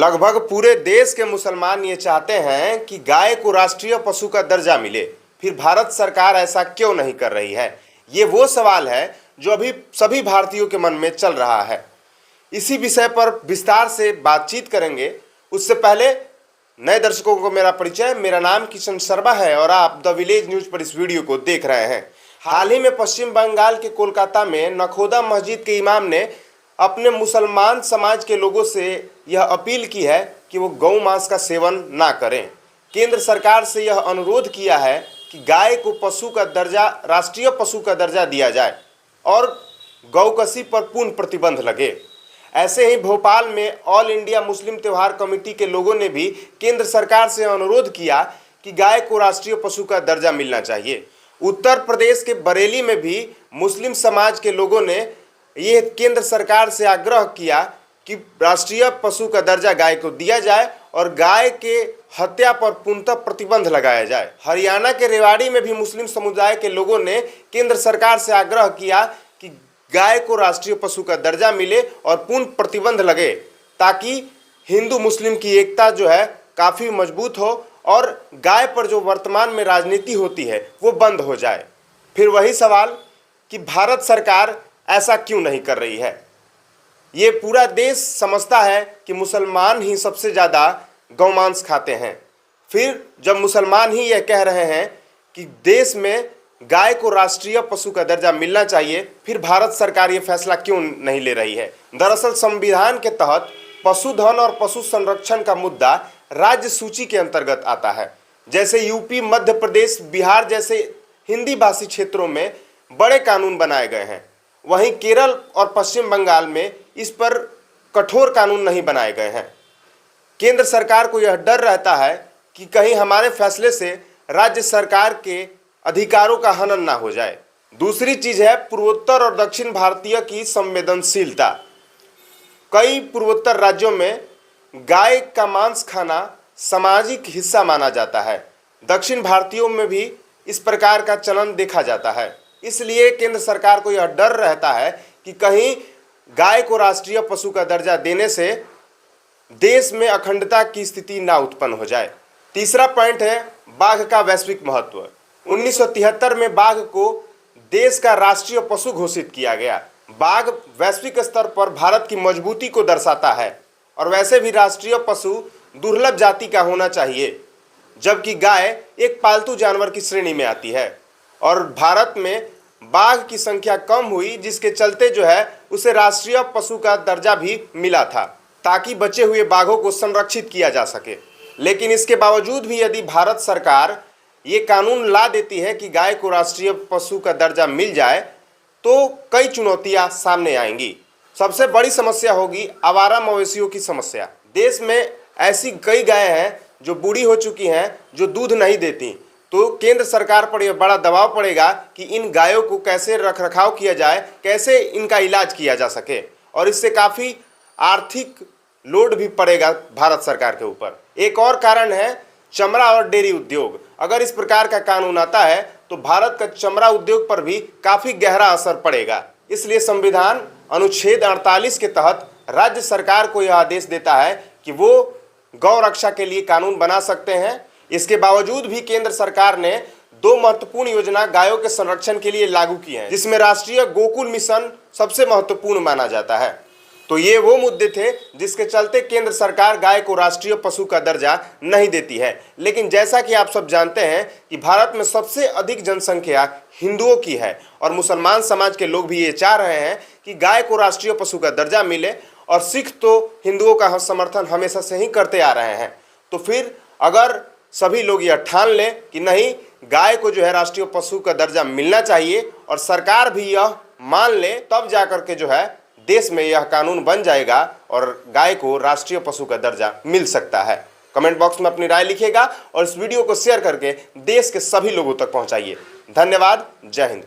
लगभग पूरे देश के मुसलमान ये चाहते हैं कि गाय को राष्ट्रीय पशु का दर्जा मिले, फिर भारत सरकार ऐसा क्यों नहीं कर रही है? ये वो सवाल है जो अभी सभी भारतीयों के मन में चल रहा है। इसी विषय पर विस्तार से बातचीत करेंगे। उससे पहले नए दर्शकों को मेरा परिचय, मेरा नाम किशन शर्मा है और आप द विलेज न्यूज पर इस वीडियो को देख रहे हैं। हाल ही में पश्चिम बंगाल के कोलकाता में नखोदा मस्जिद के इमाम ने अपने मुसलमान समाज के लोगों से यह अपील की है कि वो गौ मांस का सेवन ना करें। केंद्र सरकार से यह अनुरोध किया है कि गाय को पशु का दर्जा, राष्ट्रीय पशु का दर्जा दिया जाए और गौकसी पर पूर्ण प्रतिबंध लगे। ऐसे ही भोपाल में ऑल इंडिया मुस्लिम त्यौहार कमेटी के लोगों ने भी केंद्र सरकार से अनुरोध किया कि गाय को राष्ट्रीय पशु का दर्जा मिलना चाहिए। उत्तर प्रदेश के बरेली में भी मुस्लिम समाज के लोगों ने ये केंद्र सरकार से आग्रह किया कि राष्ट्रीय पशु का दर्जा गाय को दिया जाए और गाय के हत्या पर पूर्णतः प्रतिबंध लगाया जाए। हरियाणा के रेवाड़ी में भी मुस्लिम समुदाय के लोगों ने केंद्र सरकार से आग्रह किया कि गाय को राष्ट्रीय पशु का दर्जा मिले और पूर्ण प्रतिबंध लगे, ताकि हिंदू मुस्लिम की एकता जो है काफ़ी मजबूत हो और गाय पर जो वर्तमान में राजनीति होती है वो बंद हो जाए। फिर वही सवाल कि भारत सरकार ऐसा क्यों नहीं कर रही है? ये पूरा देश समझता है कि मुसलमान ही सबसे ज़्यादा गौमांस खाते हैं। फिर जब मुसलमान ही यह कह रहे हैं कि देश में गाय को राष्ट्रीय पशु का दर्जा मिलना चाहिए, फिर भारत सरकार ये फैसला क्यों नहीं ले रही है? दरअसल संविधान के तहत पशुधन और पशु संरक्षण का मुद्दा राज्य सूची के अंतर्गत आता है। जैसे यूपी, मध्य प्रदेश, बिहार जैसे हिंदी भाषी क्षेत्रों में बड़े कानून बनाए गए हैं, वहीं केरल और पश्चिम बंगाल में इस पर कठोर कानून नहीं बनाए गए हैं। केंद्र सरकार को यह डर रहता है कि कहीं हमारे फैसले से राज्य सरकार के अधिकारों का हनन ना हो जाए। दूसरी चीज है पूर्वोत्तर और दक्षिण भारतीय की संवेदनशीलता। कई पूर्वोत्तर राज्यों में गाय का मांस खाना सामाजिक हिस्सा माना जाता है। दक्षिण भारतीयों में भी इस प्रकार का चलन देखा जाता है। इसलिए केंद्र सरकार को यह डर रहता है कि कहीं गाय को राष्ट्रीय पशु का दर्जा देने से देश में अखंडता की स्थिति ना उत्पन्न हो जाए। तीसरा पॉइंट है बाघ का वैश्विक महत्व। 1973 में बाघ को देश का राष्ट्रीय पशु घोषित किया गया। बाघ वैश्विक स्तर पर भारत की मजबूती को दर्शाता है और वैसे भी राष्ट्रीय पशु दुर्लभ जाति का होना चाहिए, जबकि गाय एक पालतू जानवर की श्रेणी में आती है और भारत में बाघ की संख्या कम हुई, जिसके चलते जो है उसे राष्ट्रीय पशु का दर्जा भी मिला था, ताकि बचे हुए बाघों को संरक्षित किया जा सके। लेकिन इसके बावजूद भी यदि भारत सरकार ये कानून ला देती है कि गाय को राष्ट्रीय पशु का दर्जा मिल जाए, तो कई चुनौतियां सामने आएंगी। सबसे बड़ी समस्या होगी आवारा मवेशियों की समस्या। देश में ऐसी कई गायें हैं जो बूढ़ी हो चुकी हैं, जो दूध नहीं देती, तो केंद्र सरकार पर यह बड़ा दबाव पड़ेगा कि इन गायों को कैसे रखरखाव किया जाए, कैसे इनका इलाज किया जा सके, और इससे काफ़ी आर्थिक लोड भी पड़ेगा भारत सरकार के ऊपर। एक और कारण है चमड़ा और डेयरी उद्योग। अगर इस प्रकार का कानून आता है तो भारत का चमड़ा उद्योग पर भी काफ़ी गहरा असर पड़ेगा। इसलिए संविधान अनुच्छेद 48 के तहत राज्य सरकार को यह आदेश देता है कि वो गौ रक्षा के लिए कानून बना सकते हैं। इसके बावजूद भी केंद्र सरकार ने 2 महत्वपूर्ण योजना गायों के संरक्षण के लिए लागू की हैं, जिसमें राष्ट्रीय गोकुल मिशन सबसे महत्वपूर्ण माना जाता है। तो ये वो मुद्दे थे जिसके चलते केंद्र सरकार गाय को राष्ट्रीय पशु का दर्जा नहीं देती है। लेकिन जैसा कि आप सब जानते हैं कि भारत में सबसे अधिक जनसंख्या हिंदुओं की है और मुसलमान समाज के लोग भी ये चाह रहे हैं कि गाय को राष्ट्रीय पशु का दर्जा मिले, और सिख तो हिंदुओं का समर्थन हमेशा से ही करते आ रहे हैं। तो फिर अगर सभी लोग यह ठान लें कि नहीं, गाय को जो है राष्ट्रीय पशु का दर्जा मिलना चाहिए और सरकार भी यह मान ले, तब जाकर के जो है देश में यह कानून बन जाएगा और गाय को राष्ट्रीय पशु का दर्जा मिल सकता है। कमेंट बॉक्स में अपनी राय लिखिएगा और इस वीडियो को शेयर करके देश के सभी लोगों तक पहुंचाइए। धन्यवाद। जय हिंद।